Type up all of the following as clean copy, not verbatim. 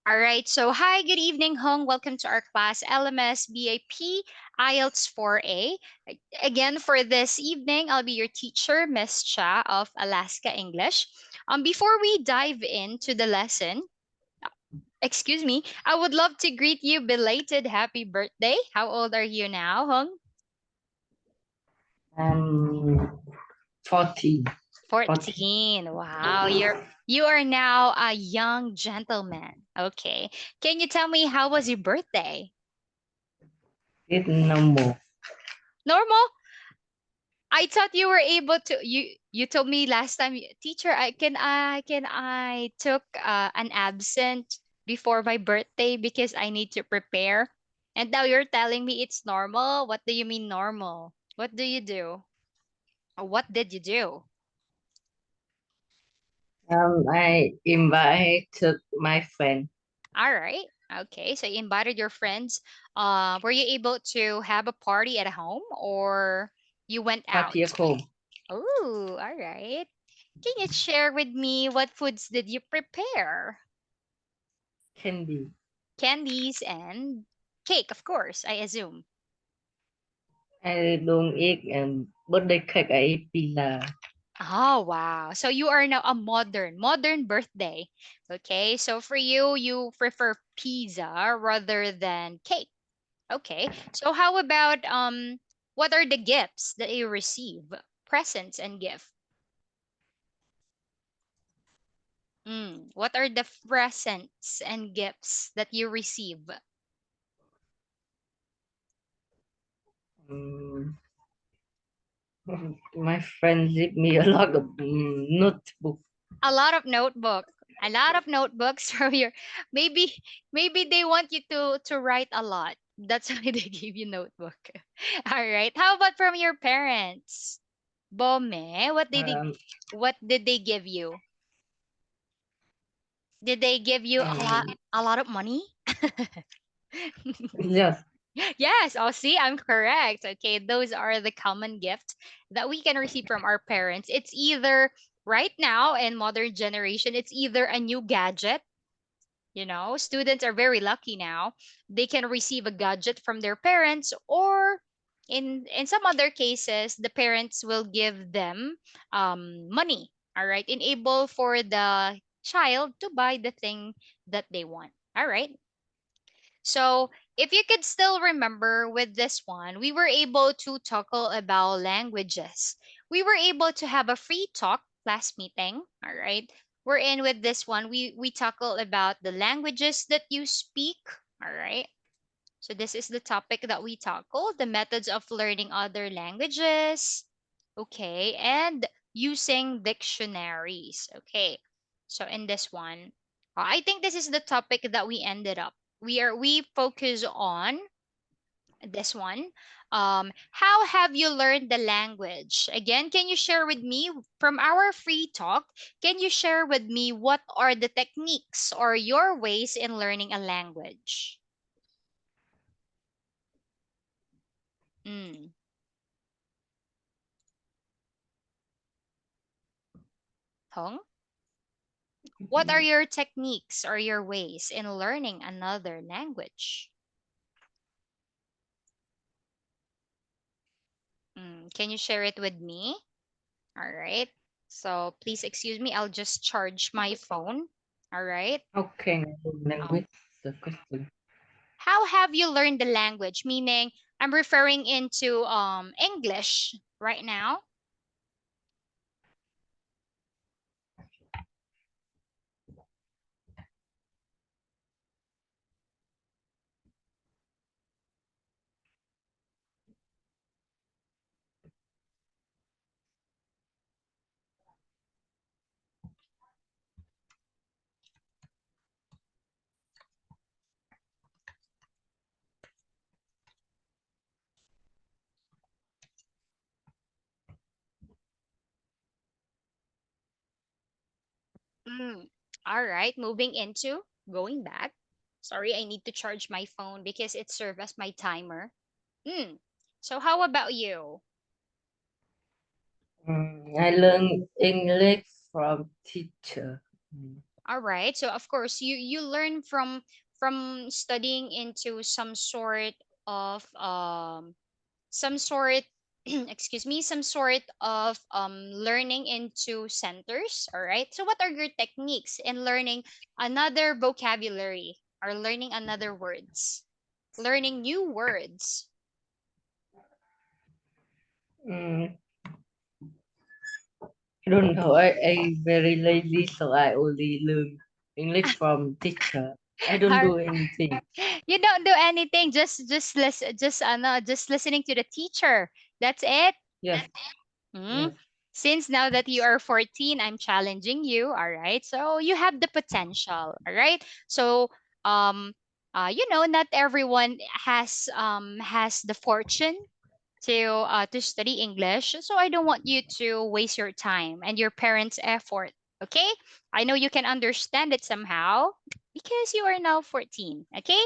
All right. So, hi, good evening, Hong. Welcome to our class LMS BAP IELTS4A. Again, for this evening, I'll be your teacher, Miss Cha of Alaska English. Before we dive into the lesson, excuse me, I would love to greet you belated happy birthday. How old are you now, Hong? 40. 14. Wow, you are now a young gentleman. Okay. Can you tell me how was your birthday? It's normal. Normal? I thought you were able to you told me last time, teacher, I took an absent before my birthday because I need to prepare. And now you're telling me it's normal? What do you mean normal? What do you do? Or what did you do? I invited my friend All right. Okay. So you invited your friends. Were you able to have a party at home or you went out? party at home. Oh, all right. Can you share with me what foods did you prepare? Candy. Candies and cake, of course, I assume. I don't eat and birthday cake. I eat pizza. Oh, wow. So you are now a modern birthday. Okay. So for you, you prefer pizza rather than cake. Okay. So how about what are the gifts that you receive? Presents and gift. What are the presents and gifts that you receive? Um, my friend give me a lot of notebook. A lot of notebook. A lot of notebooks from your maybe maybe they want you to write a lot. That's why they give you notebook. All right. How about from your parents? Bome, Um, what did they give you? Did they give you um, a lot of money? yes. Yes, oh see, I'm correct. Okay, those are the common gifts that we can receive from our parents. It's either right now in modern generation, it's either a new gadget. Students are very lucky now. They can receive a gadget from their parents, or in some other cases, the parents will give them money. All right, enable for the child to buy the thing that they want. All right. So, if you could still remember with this one, we were able to tackle about languages. We were able to have a free talk class meeting. All right. We're in with this one. We tackle about the languages that you speak. All right. So this is the topic that we tackle, the methods of learning other languages. Okay, and using dictionaries. Okay. So in this one, I think this is the topic that we ended up. We focus on this one. How have you learned the language? Again, can you share with me from our free talk? Can you share with me what are the techniques or your ways in learning a language? Mm. Hong, what are your techniques or your ways in learning another language? Can you share it with me? All right. So please excuse me. I'll just charge my phone. All right. Okay. Um, Language. The question. how have you learned the language? Meaning, I'm referring into English right now. Mm. All right. Moving into going back. Sorry, I need to charge my phone because it serves as my timer. Mm. So how about you? I learn English from teacher. All right. So of course you learn from studying into of some sort excuse me, some sort of learning into centers. All right. So what are your techniques in learning another vocabulary or learning another words? Learning new words. Mm, I don't know. I very lazy, so I only learn English from teacher. I don't Har- do anything. you don't do anything, just listening to the teacher. That's it. Yes, Hmm. yes. Since now that you are 14, I'm challenging you. All right. So you have the potential. All right. So, not everyone has the fortune to study English. So I don't want you to waste your time and your parents' effort. Okay? I know you can understand it somehow because you are now 14. Okay?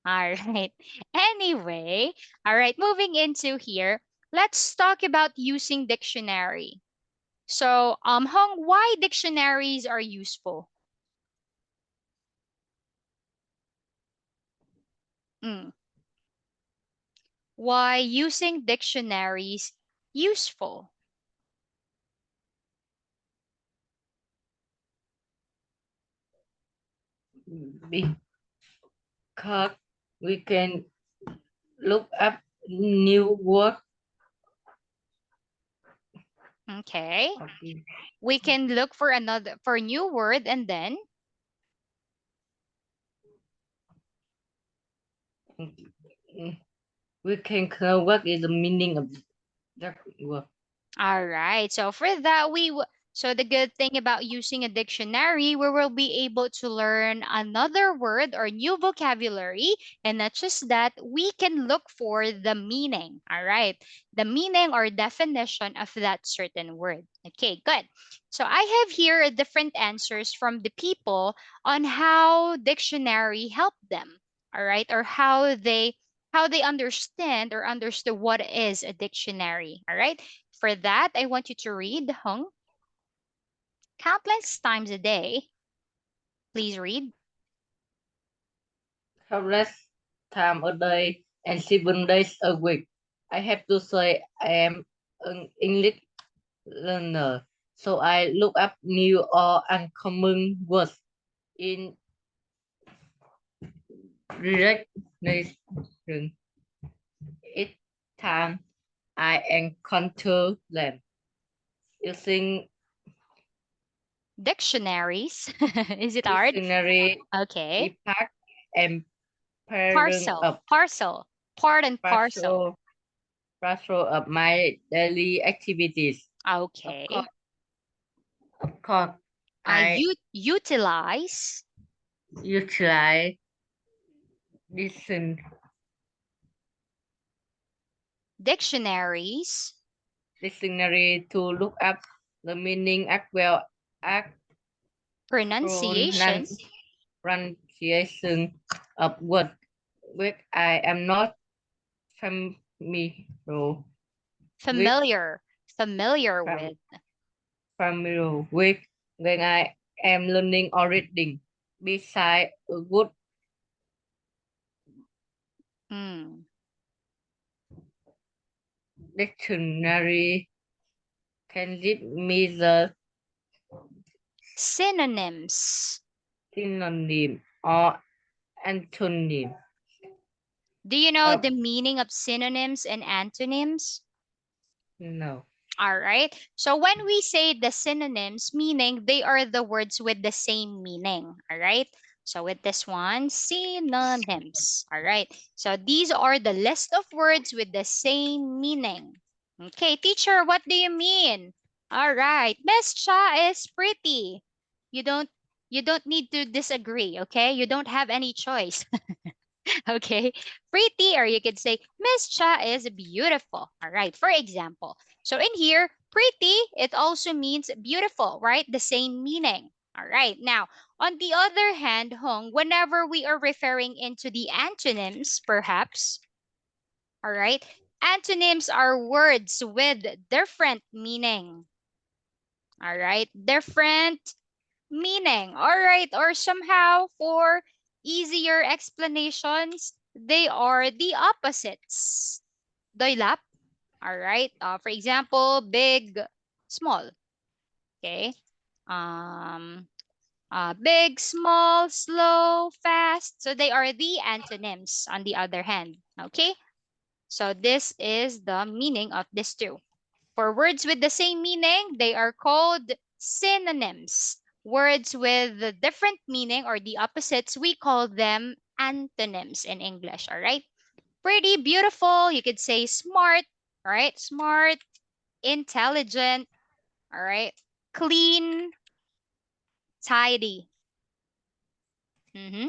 All right. Anyway, all right, moving into here, let's talk about using dictionary. So, Hong, why dictionaries are useful? Mm. Why using dictionaries useful? Because we can look up new word. Okay. Okay. We can look for a new word and then Mm, we can know what is the meaning of that word. all right. So for that, so the good thing about using a dictionary, we will be able to learn another word or new vocabulary, and not just that, we can look for the meaning. All right, the meaning or definition of that certain word. Okay, good. So I have here different answers from the people on how dictionary help them. All right, or how they understand or understood what is a dictionary. All right. For that, I want you to read Hung countless times a day. Please read. Countless time a day and 7 days a week. I have to say I am an English learner, so I look up new or uncommon words in recognition each time I encounter them. Using Dictionaries. Is it hard? dictionary, Okay. impact, and pairing Parcel. up Parcel. Part and parcel. partial, partial of my daily activities. Of Okay. course, of course, I Utilize utilize listen dictionaries, dictionary to look up the meaning as well as pronunciation, pronunciation of words which I am not familiar with, familiar, familiar fam- with. familiar with when I am learning or reading. Besides, a good Hmm. dictionary can give me the Synonyms. synonym or antonym Do you know of the meaning of synonyms and antonyms? no. All right. So when we say the synonyms, meaning they are the words with the same meaning. All right. So with this one, synonyms. All right. So these are the list of words with the same meaning. Okay, teacher, what do you mean? All right. Miss Cha is pretty. You don't you don't need to disagree, okay? You don't have any choice. Okay. Pretty, or you could say, Miss Cha is beautiful. All right. For example, so in here, pretty, it also means beautiful, right? The same meaning. All right. Now, on the other hand, Hong, whenever we are referring into the antonyms, perhaps, all right, antonyms are words with different meaning. All right. Different meaning. All right, or somehow for easier explanations, they are the opposites. Doylap. All right. For example, big, small. Okay. Um, big, small, slow, fast. So they are the antonyms on the other hand. Okay. So this is the meaning of these two. For words with the same meaning, they are called synonyms. Words with the different meaning or the opposites, we call them antonyms in English. All right. Pretty, beautiful. You could say smart, right? Smart, intelligent, all right? Clean, tidy. hmm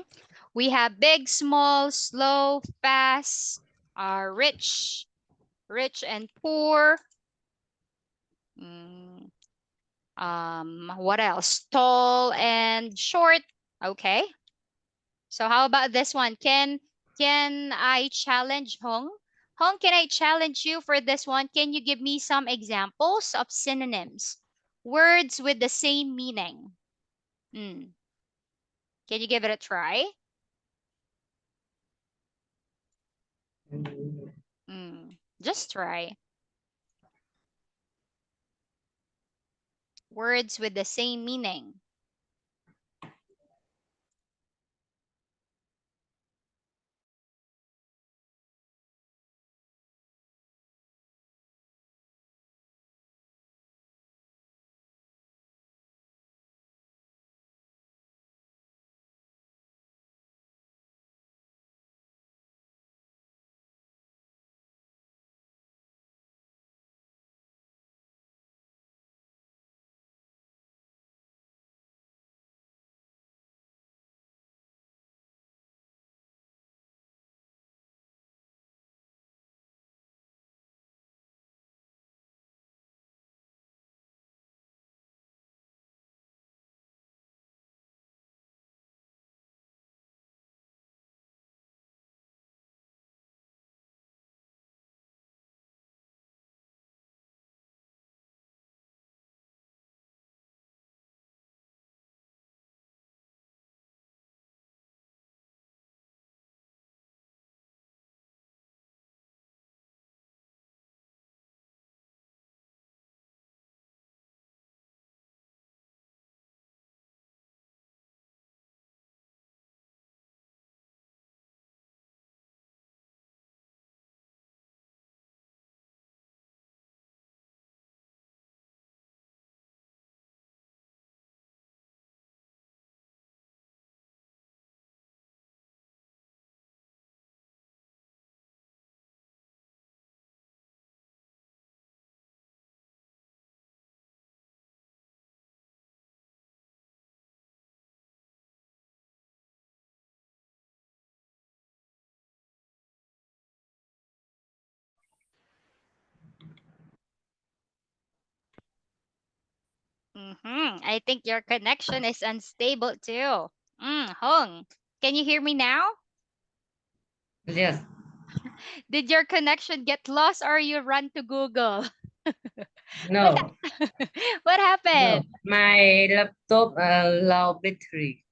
We have big, small, slow, fast, rich, rich and poor. Mm, what else? Tall and short. Okay. So how about this one? Can I challenge Hong? Hong, can I challenge you for this one? Can you give me some examples of synonyms? Words with the same meaning. Mm. Can you give it a try? Mm, Just try. Words with the same meaning. I think your connection is unstable too. Hong, can you hear me now? yes. Did your connection get lost or you run to Google? what No. what No. happened? My laptop low battery.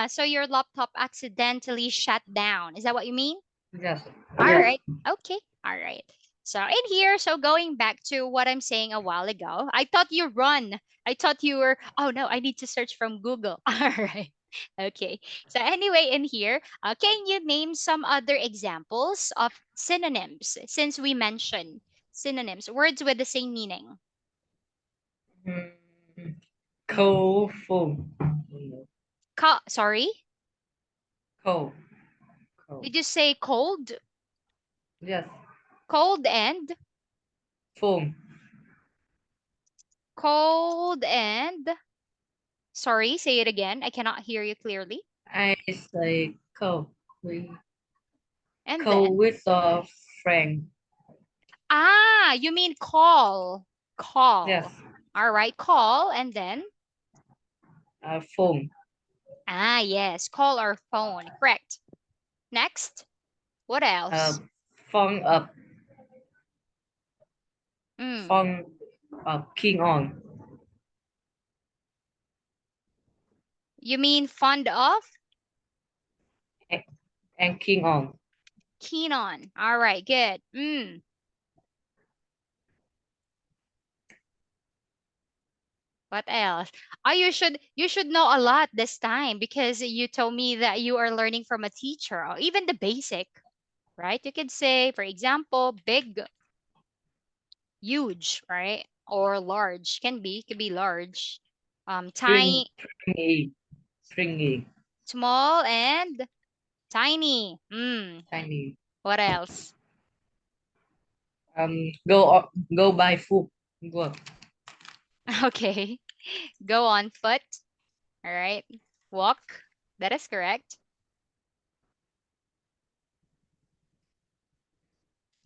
So your laptop accidentally shut down. Is that what you mean? Yes. All Yes. right. Okay. All right. So in here, so going back to what I'm saying a while ago, I thought you run. I thought you were, oh no, I need to search from Google. All right. Okay. So anyway, in here, can you name some other examples of synonyms since we mentioned synonyms, words with the same meaning? Mm, Mm. cold phone. Sorry, Cold. Cold. did you say cold? Yes. Cold and Phone. cold and sorry, say it again. I cannot hear you clearly. I say cold. We And cold then with a friend. you mean call. Yes. Call. All right, call and then Phone. yes, call or phone. Correct. Next, what Uh, else? phone up. Mm. Phone up. King on. You mean fond of? And keen on. Keen on. All right, good. What else? Oh, you should know a lot this time because you told me that you are learning from a teacher, or even the basic, right? You could say, for example, big, huge, right? Or large. Could be large. Tiny, Springy. Springy. small, and tiny. Tiny. What else? Go by foot. Go. Okay. Go on foot. All right. Walk. That is correct.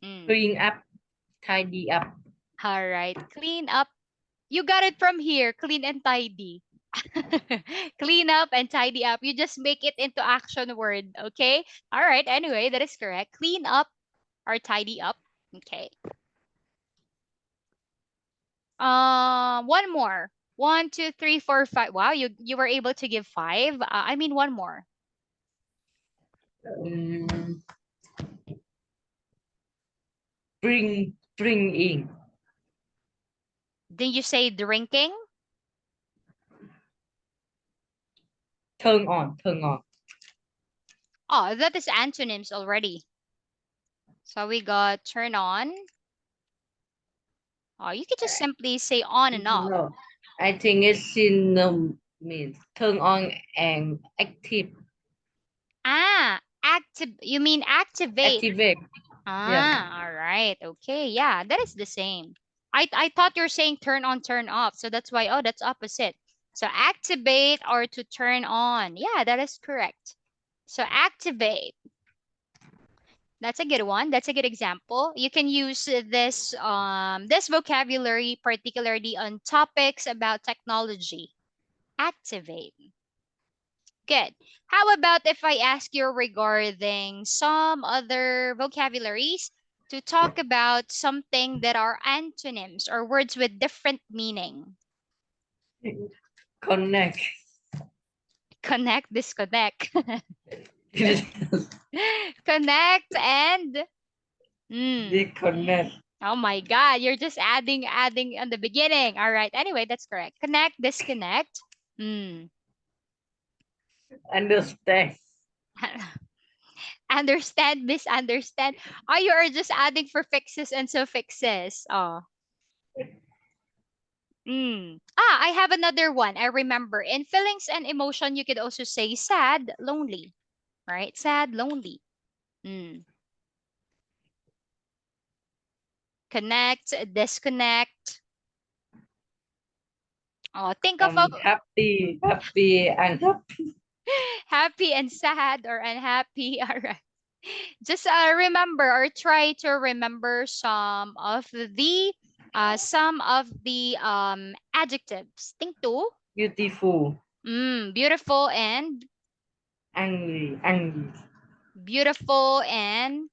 Mm. Clean up. Tidy up. All right. Clean up. You got it from here. Clean and tidy. Clean up and tidy up. You just make it into action word. Okay. All right. Anyway, that is correct. Clean up or tidy up. Okay. One more. One, two, three, four, five. Wow, you were able to give five. I mean, one more. Um, bring in. Did you say drinking? Turn on. Turn on. Oh, that is antonyms already. So we got turn on. Oh, you could just simply say on and off. No. I think it's synonym means turn on and active. Active. You mean activate? Activate. Yes. All right. Okay. Yeah, that is the same. I thought you're saying turn on, turn off. So that's why, oh, that's opposite. So activate or to turn on. Yeah, that is correct. So activate. That's a good one. That's a good example. You can use this vocabulary particularly on topics about technology. Activate. Good. How about if I ask you regarding some other vocabularies to talk about something that are antonyms or words with different meaning? Connect. Connect, disconnect. Connect and Disconnect. oh my God, you're just adding on the beginning. All right. Anyway, that's correct. Connect, disconnect. Understand. Understand, misunderstand. Oh, you are just adding for fixes and suffixes. Oh. I have another one. I remember. In feelings and emotion, you could also say sad, lonely, right? Sad, lonely. Mm. Connect, disconnect. Oh, think of a Happy and happy. happy and sad or unhappy. All right. Just remember or try to remember some of the adjectives. Think to Beautiful. beautiful and Angry. Angry. beautiful and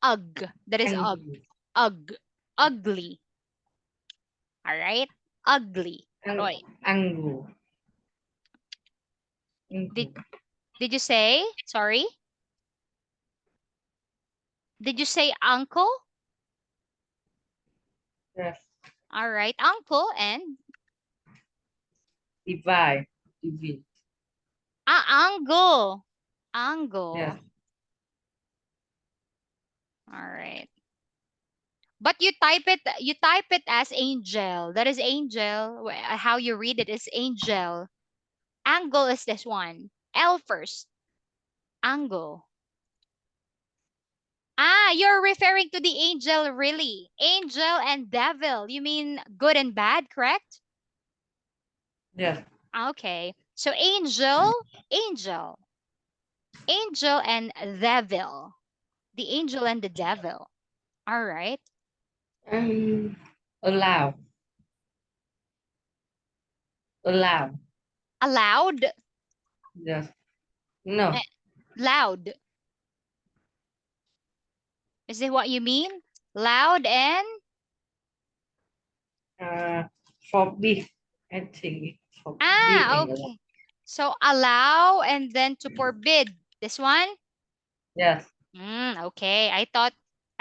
ugh. That is ugh. Angry. Ugh. Ugly. All right. Ugly. Roy. Angry. Did Angry. did you say? Sorry. Did you say uncle? Yes. All right. Uncle and Divide. Divide. angle. Yes. Angle. All right. But you type it as angel. That is angel. How you read it is angel. Angle is this one. L first. Angle. You're referring to the angel, really. Angel and devil. You mean good and bad, correct? Yes. Okay. So angel, angel and devil. The angel and the devil. All right. Um, allow. Allow. Allowed. Yes. No. eh, Loud. Is it what you mean? Loud and Uh, forbid. I think forbid and allow. okay. So allow and then to forbid. This one? Yes. Okay. I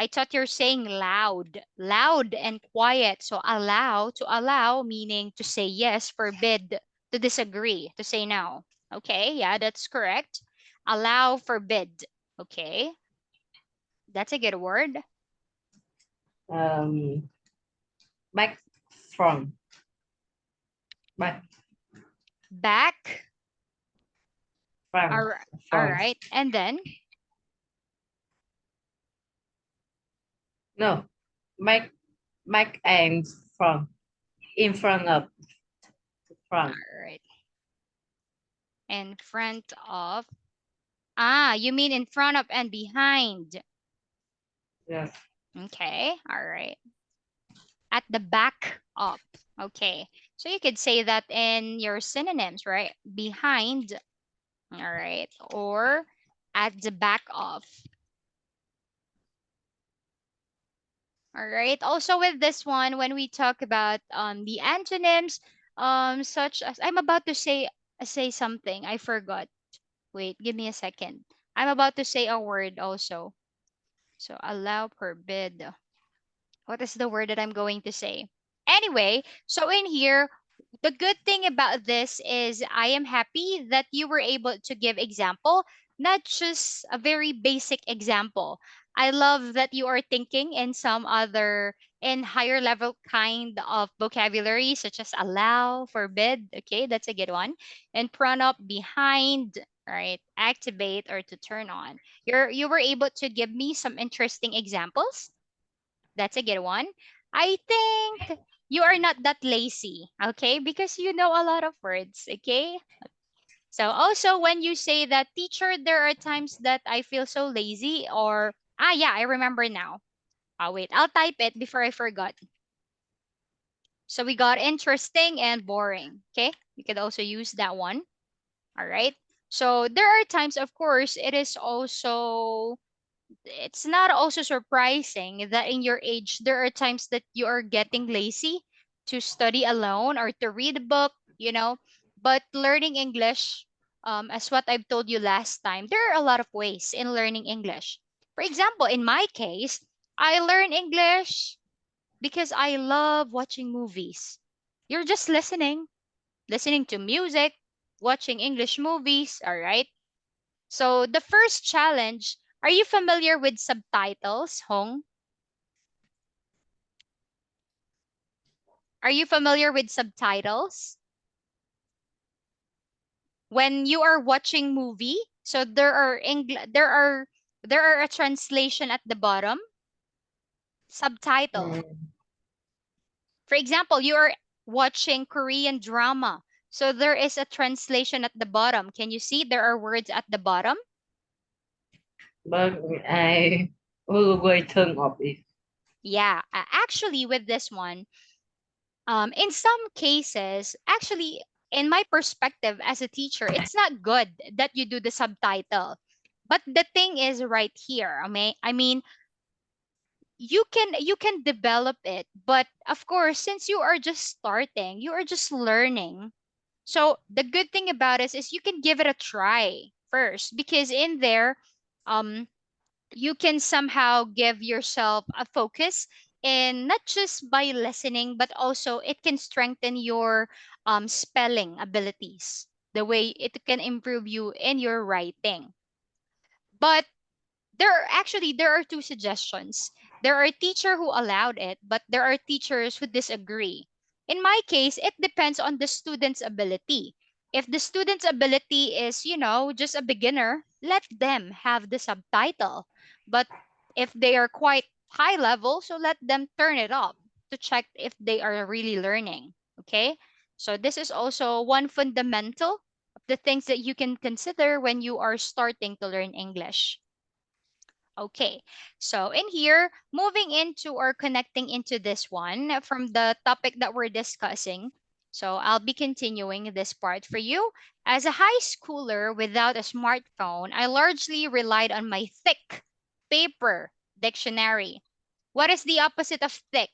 thought you're saying loud. Loud and quiet. So allow, to allow meaning to say yes, forbid to disagree, to say no. Okay, yeah, that's correct. Allow, forbid. Okay. That's a good word. Um, back front. Back Back. front All right. All front. right. And then, No. Back back and front. In front of front. all right. In front of. Ah, you mean in front of and behind. Yes. Okay. All right. At the back of. Okay. So you could say that in your synonyms, right? Behind. All right. Or at the back of. All right. Also with this one, when we talk about the antonyms, such as I'm about to say something. I forgot. Wait, give me a second. I'm about to say a word also. So allow, forbid. What is the word that I'm going to say? Anyway, so in here, the good thing about this is I am happy that you were able to give example, not just a very basic example. I love that you are thinking in some other in higher level kind of vocabulary such as allow, forbid. Okay, that's a good one. And pronoun behind, right? Activate or to turn on. You were able to give me some interesting examples. That's a good one. I think you are not that lazy, okay? Because you know a lot of words, okay? So also when you say that teacher, there are times that I feel so lazy or yeah, I remember now. Wait, I'll type it before I forgot. So we got interesting and boring, okay? You could also use that one. All right. So there are times, of course, it's not also surprising that in your age there are times that you are getting lazy to study alone or to read a book, but learning English, as what I've told you last time, there are a lot of ways in learning English. For example, in my case, I learn English because I love watching movies. You're just listening to music, watching English movies, all right? So the first challenge, are you familiar with subtitles, Hong? Are you familiar with subtitles? When you are watching movie, so there are a translation at the bottom, subtitle. Mm, For example, you are watching Korean drama. So there is a translation at the bottom. Can you see there are words at the bottom? but I will go turn off it. Yeah, actually with this one, in some cases, actually, in my perspective as a teacher, it's not good that you do the subtitle. But the thing is right here. I mean, you can develop it, but of course, since you are just starting, you are just learning. So the good thing about it is you can give it a try first because in there, um, you can somehow give yourself a focus and not just by listening but also it can strengthen your spelling abilities, the way it can improve you in your writing. But there are two suggestions. There are teacher who allowed it, but there are teachers who disagree. In my case, it depends on the student's ability. If the student's ability is, just a beginner, let them have the subtitle. But if they are quite high level, so let them turn it up to check if they are really learning. Okay? So this is also one fundamental of the things that you can consider when you are starting to learn English. Okay, so in here, moving into or connecting into this one from the topic that we're discussing. So I'll be continuing this part for you. As a high schooler without a smartphone, I largely relied on my thick paper dictionary. What is the opposite of thick?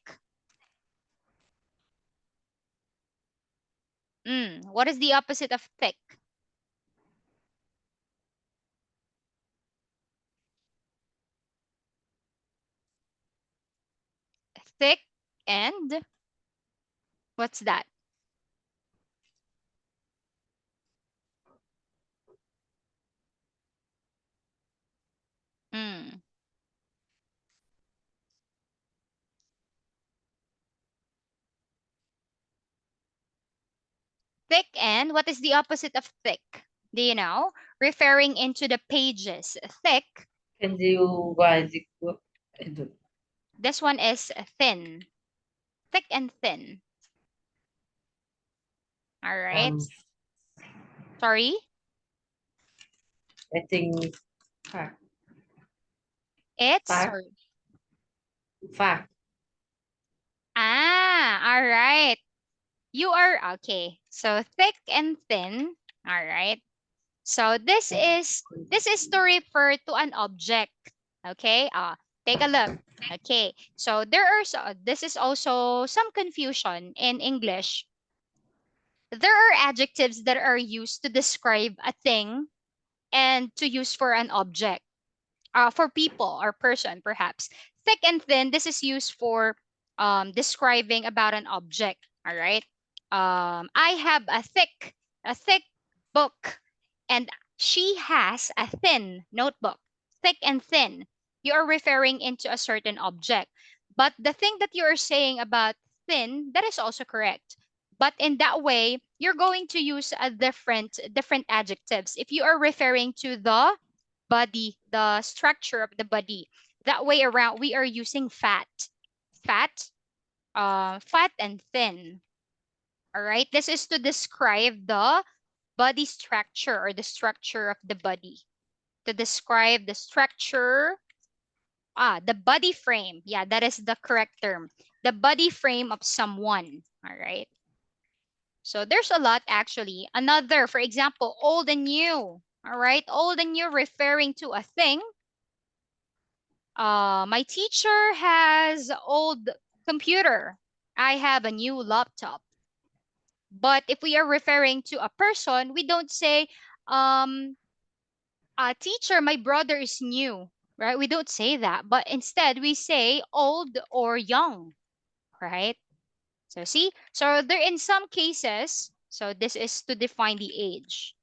What is the opposite of thick? Thick and what's that? Mm. Thick and what is the opposite of thick? Do you know? Referring into the pages. Thick. Can you why the This one is thin. Thick and thin. All right. um Sorry. I think fact It's fact sorry. fact All right. You are okay. So thick and thin. All right. So this is to refer to an object. Okay? Take a look. Okay. So this is also some confusion in English. There are adjectives that are used to describe a thing and to use for an object. For people or person perhaps. Thick and thin, this is used for describing about an object. All right. I have a thick book, and she has a thin notebook. Thick and thin. You are referring into a certain object. But the thing that you are saying about thin, that is also correct. But in that way, you're going to use a different adjectives. If you are referring to the body, the structure of the body. That way around, we are using fat. Fat, fat and thin. All right. This is to describe the body structure or the structure of the body. To describe the structure, the body frame. Yeah, that is the correct term. The body frame of someone. All right. So there's a lot actually. Another, for example, old and new. All right. Old and new referring to a thing. My teacher has old computer. I have a new laptop. But if we are referring to a person, we don't say, um, teacher, my brother is new, right? We don't say that, but instead we say old or young, right? So see, so there in some cases, so this is to define the age.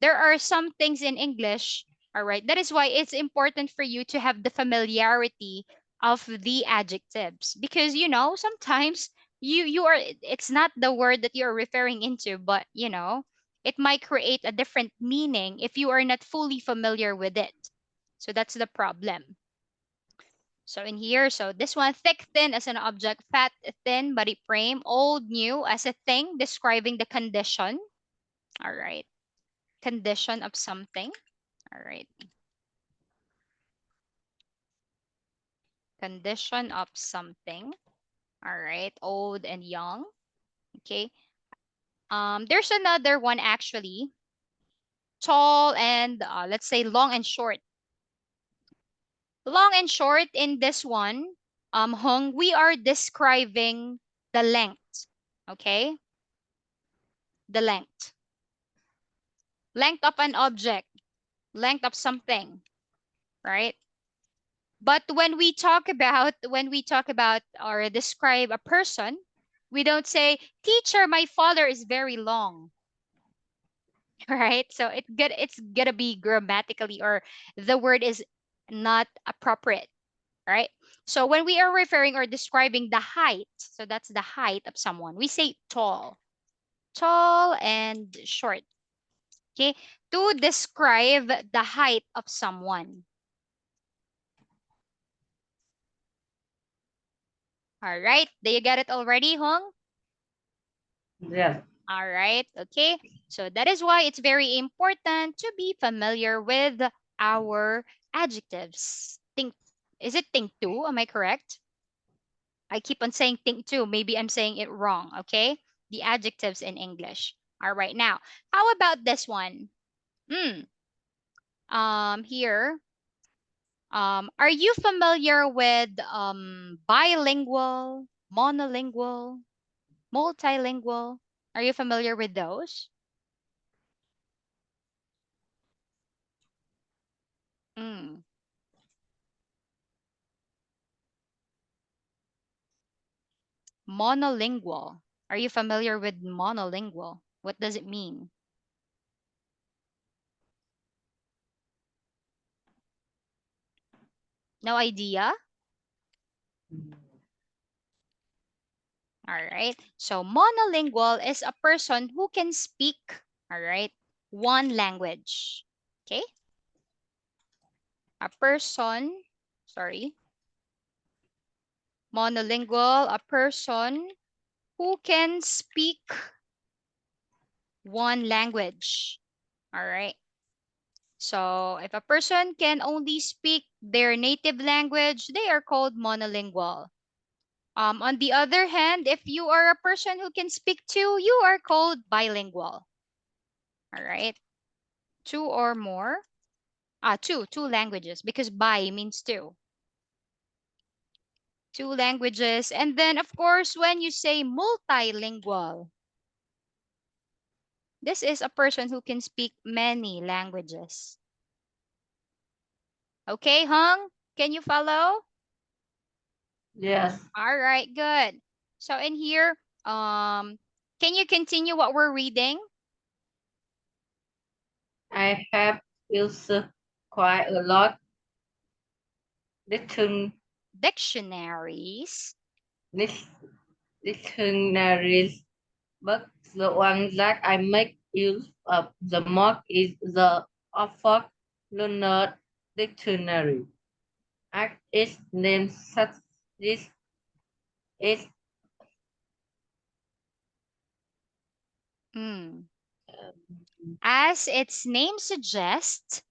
There are some things in English, all right? That is why it's important for you to have the familiarity of the adjectives because sometimes you are it's not the word that you're referring into, but it might create a different meaning if you are not fully familiar with it. So that's the problem. So in here, so this one, thick, thin as an object, fat, thin, body frame, old, new as a thing, describing the condition. All right. Condition of something. All right. Condition of something. All right. Old and young. Okay. There's another one actually. Tall and let's say long and short. Long and short in this one, Hung, we are describing the length. Okay. The length. Length of an object. Length of something. Right. But when we talk about or describe a person, we don't say, "Teacher, my father is very long." Right? So it's gonna be grammatically or the word is not appropriate, right? So when we are referring or describing the height, so that's the height of someone, we say tall. Tall and short. Okay? To describe the height of someone. All right. Do you get it already, Hong? yes All right. Okay. So that is why it's very important to be familiar with our adjectives. Think, is it think two? Am I correct? I keep on saying think two. Maybe I'm saying it wrong. Okay. The adjectives in English. All right. Now, how about this one? Hmm. Here. Are you familiar with bilingual, monolingual, multilingual? Are you familiar with those? Mm. Monolingual. Are you familiar with monolingual? What does it mean? No idea? All right. So monolingual is a person who can speak, all right, one language. Okay? A person, sorry, monolingual, a person who can speak one language. All right. So if a person can only speak their native language, they are called monolingual. On the other hand, if you are a person who can speak two, you are called bilingual. All right. Two or more. Two languages because bi means two. Two languages. And then, of course, when you say multilingual, this is a person who can speak many languages. Okay, Hung? Can you follow? Yes, All right, good. So in here, can you continue what we're reading? I have used quite a lot dictionary, Dictionaries. dictionaries, but the one that I make use of the most is the Oxford Learner Dictionary. As its name suggests, it Mm. As its name suggests,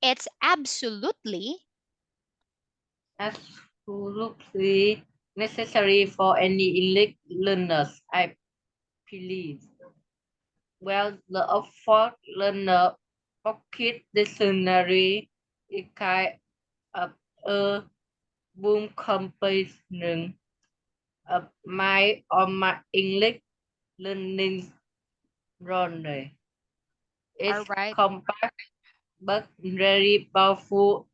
it's absolutely absolutely necessary for any English learners, I believe. Well, the Oxford Learner Pocket Dictionary is kind of a boom companion of my English learning journey. all It's right. compact but very powerful,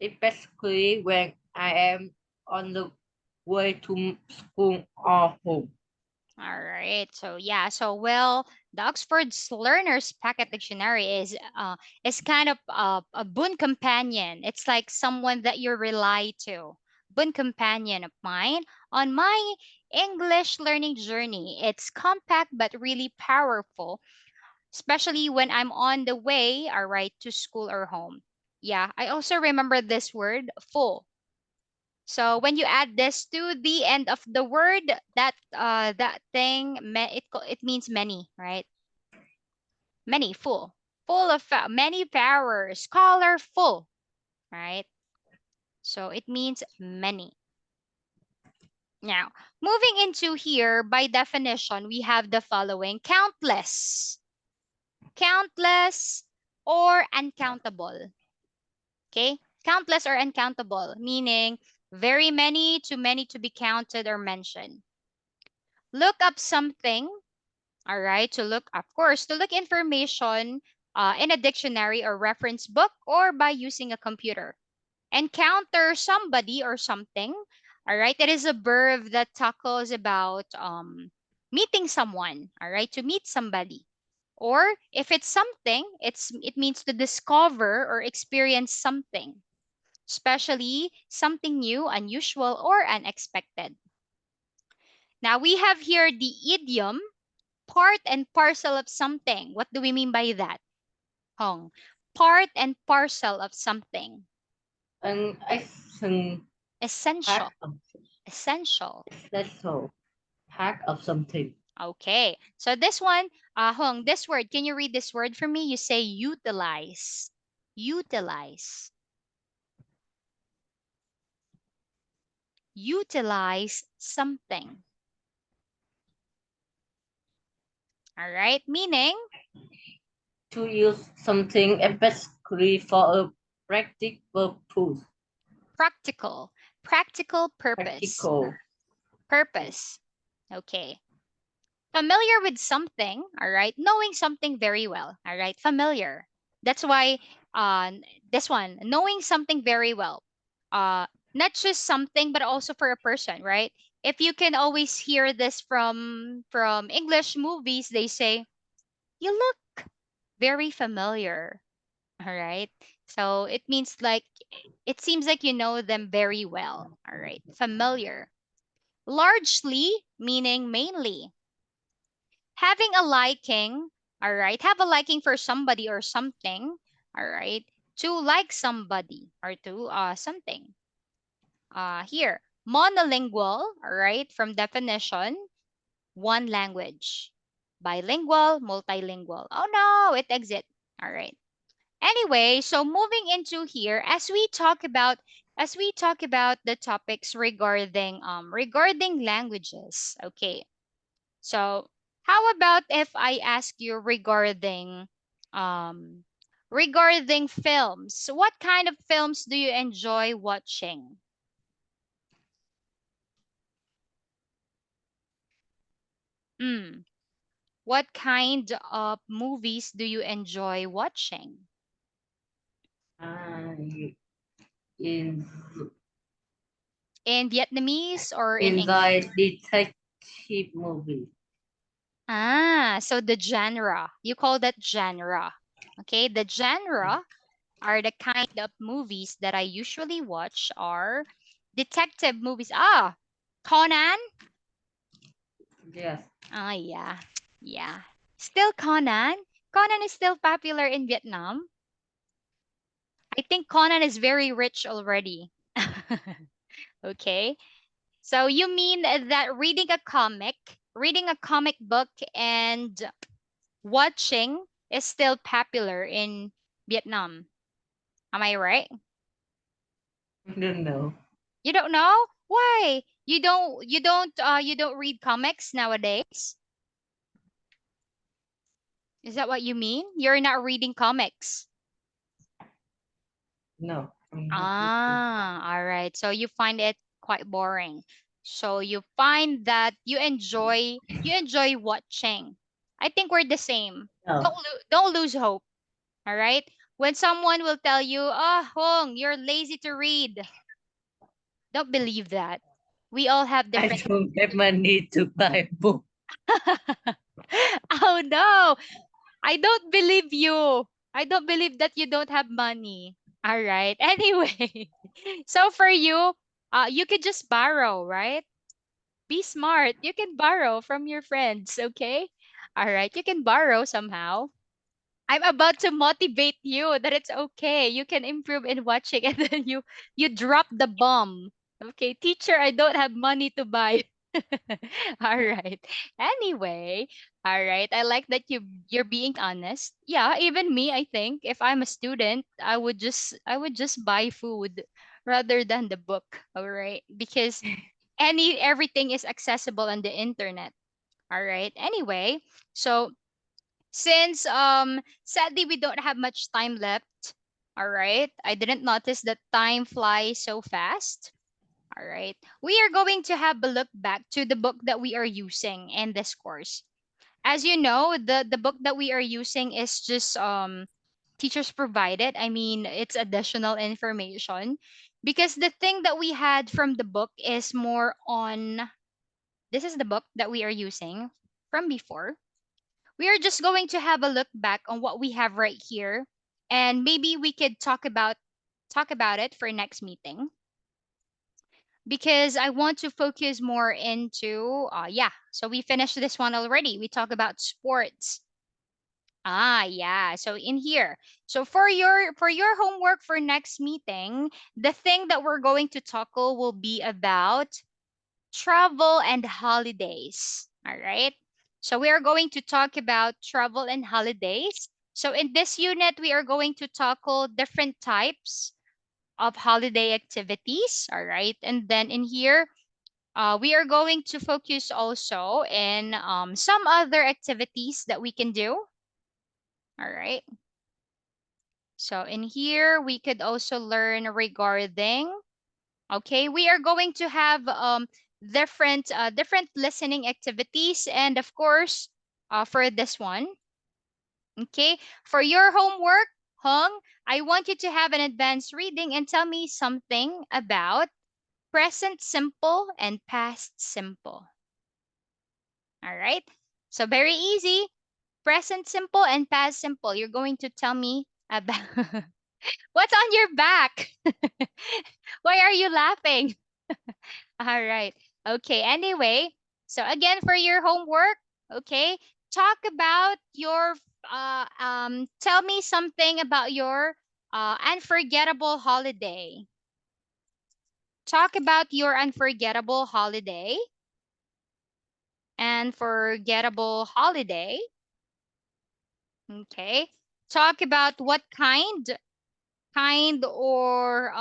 especially when I am on the way to school or home. All right. So yeah. So well, the Oxford's Learner's Packet Dictionary is kind of a boon companion. It's like someone that you rely to. Boon companion of mine on my English learning journey. It's compact but really powerful, especially when I'm on the way, all right, to school or home. Yeah. I also remember this word, full. So when you add this to the end of the word, that thing it means many, right? Many, full, full of many powers, colorful, right? So it means many. Now, moving into here, by definition, we have the following: countless, countless, or uncountable. Okay, countless or uncountable, meaning very many to be counted or mentioned. Look up something, all right, to look, of course, to look information in a dictionary or reference book or by using a computer. Encounter somebody or something, all right, it is a verb that tackles about meeting someone, all right, to meet somebody. Or if it's something, it means to discover or experience something, especially something new, unusual, or unexpected. Now we have here the idiom part and parcel of something. What do we mean by that? Hong. Part and parcel of something. An action part Essential. of Essential. essential part of something. Okay. So this one, Hong, this word, can you read this word for me? You say utilize. Utilize. Utilize something. All right. Meaning To use something especially for a practical purpose. practical. Practical purpose. Practical. Purpose. Okay. Familiar with something, all right, knowing something very well, all right, familiar. That's why this one, knowing something very well, uh not just something but also for a person, right? If you can always hear this from English movies, they say, "You look very familiar." All right. So it means like it seems like you know them very well. All right. Familiar. Largely meaning mainly. Having a liking, all right. Have a liking for somebody or something, all right. To like somebody or to something. Here, monolingual, all right, from definition, one language. Bilingual, multilingual. Oh no, it exit. All right. Anyway, so moving into here, as we talk about the topics regarding languages. Okay. So how about if I ask you um regarding films? What kind of films do you enjoy watching? Hmm. What kind of movies do you enjoy watching? I in, In Vietnamese or in enjoy English? detective movie. So the genre. You call that genre. Okay, the genre are the kind of movies that I usually watch are detective movies. Conan? Yes, Yeah. Yeah. Still Conan? Conan is still popular in Vietnam. I think Conan is very rich already. Okay. So you mean that reading a comic book and watching is still popular in Vietnam. Am I right? I don't know. You don't know? Why? You don't read comics nowadays? Is that what you mean? You're not reading comics. No, I'm not reading. All right. So you find it quite boring. So you find that you enjoy watching. I think we're the same. No, Don't lose hope. All right. When someone will tell you, "Oh, Hong, you're lazy to read," don't believe that. We all have I different. don't have money to buy book. Oh no, I don't believe you. I don't believe that you don't have money. All right. Anyway, so for you, you could just borrow, right? Be smart. You can borrow from your friends, okay? All right. You can borrow somehow. I'm about to motivate you that it's okay. You can improve in watching and then you drop the bomb. Okay, teacher, I don't have money to buy. All right. Anyway, all right. I like that you're being honest. Yeah, even me, I think if I'm a student, I would just buy food rather than the book, all right? Because everything is accessible on the internet. All right. Anyway, so since sadly we don't have much time left, all right? I didn't notice that time flies so fast. All right. We are going to have a look back to the book that we are using in this course. As you know, the book that we are using is just teachers provided. I mean, it's additional information because the thing that we had from the book is more on this is the book that we are using from before. We are just going to have a look back on what we have right here and maybe we could talk about it for next meeting because I want to focus more into so we finished this one already. We talk about sports. Yeah. So in here. So for your homework for next meeting, the thing that we're going to tackle will be about travel and holidays. All right. So we are going to talk about travel and holidays. So in this unit, we are going to tackle different types of holiday activities. All right. And then in here, we are going to focus also in some other activities that we can do. All right. So in here, we could also learn regarding, okay, we are going to have different listening activities. And of course, for this one, okay, for your homework, Hung, I want you to have an advanced reading and tell me something about present simple and past simple. All right. So very easy. Present simple and past simple. You're going to tell me about what's on your back. Why are you laughing? All right. Okay. Anyway, so again for your homework, okay, talk about your tell me something about your unforgettable holiday. Talk about your unforgettable holiday. Unforgettable holiday. Okay. Talk about what kind or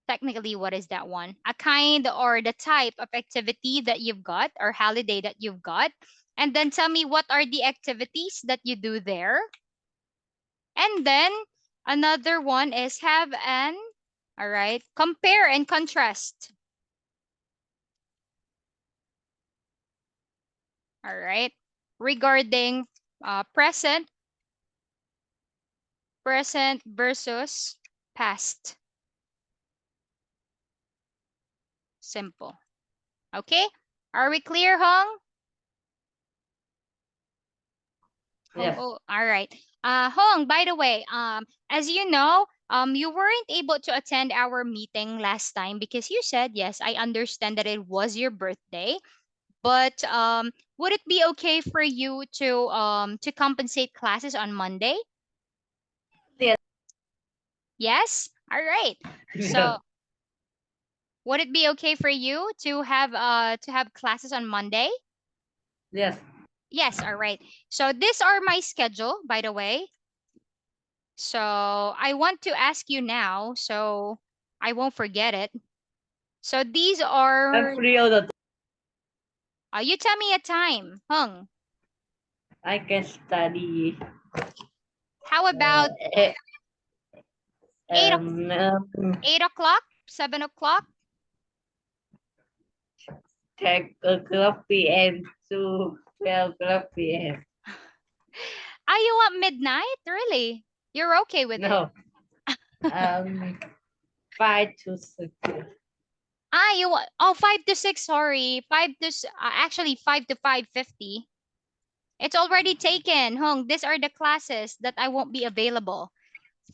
technically what is that one? A kind or the type of activity that you've got or holiday that you've got. And then tell me what are the activities that you do there. And then another one is have an, all right, compare and contrast. All right. Regarding present versus past. Simple. Okay? Are we clear, Hong? Hong, Yes. oh, all right. Hong, by the way, as you know, you weren't able to attend our meeting last time because you said, yes, I understand that it was your birthday, but would it be okay for you to compensate classes on Monday? Yes. Yes? All right. Yes. So, would it be okay for you to have classes on Monday? Yes. Yes, all right. So these are my schedule, by the way. So I want to ask you now, so I won't forget it. So these I'm are, free all the time. you tell me a time, Hung. I can study How about uh, 8, 8 o'clock, 7 o'clock? 10 o'clock p.m. to 12 o'clock p.m. Ah, you want midnight? Really? You're okay with it? No, um, 5 to 6. Ah, you want, oh, 5 to 6, sorry. Actually 5 to 5:50. It's already taken, Hung. These are the classes that I won't be available.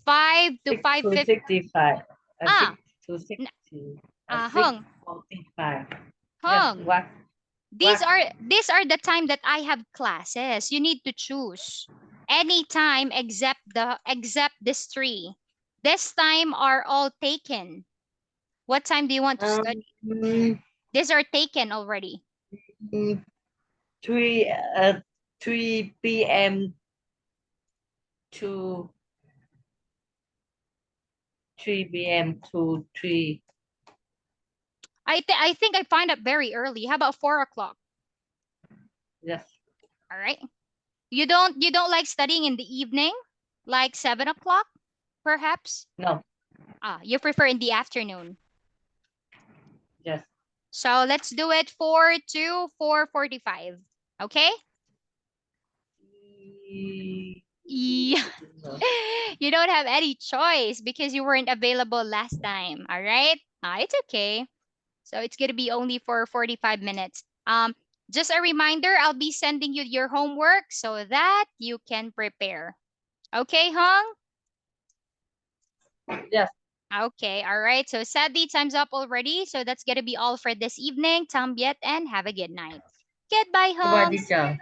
5 to 6 to 5:50. 65. 6 Ah, to n- 60. Hung, 6:45. Yes, Hung. what? These What? are these are the time that I have classes. You need to choose any time except this three. This time are all taken. What time do you want to Um, study? These are taken already. mm, 3, 3 p.m. to 3 p.m. to 3. I think I find up very early. How about 4 o'clock? Yes. All right. You don't like studying in the evening, like 7 o'clock, perhaps. No. You prefer in the afternoon. Yes. So let's do it 4 to 4:45. Okay. Yeah. No. You don't have any choice because you weren't available last time. All right. It's okay. So it's gonna be only for 45 minutes. Just a reminder, I'll be sending you your homework so that you can prepare. Okay, Hong? Yes. Okay, all right. So sadly, time's up already. So that's gonna be all for this evening. Tambiet and have a good night. Goodbye, Goodbye, Hong. teacher.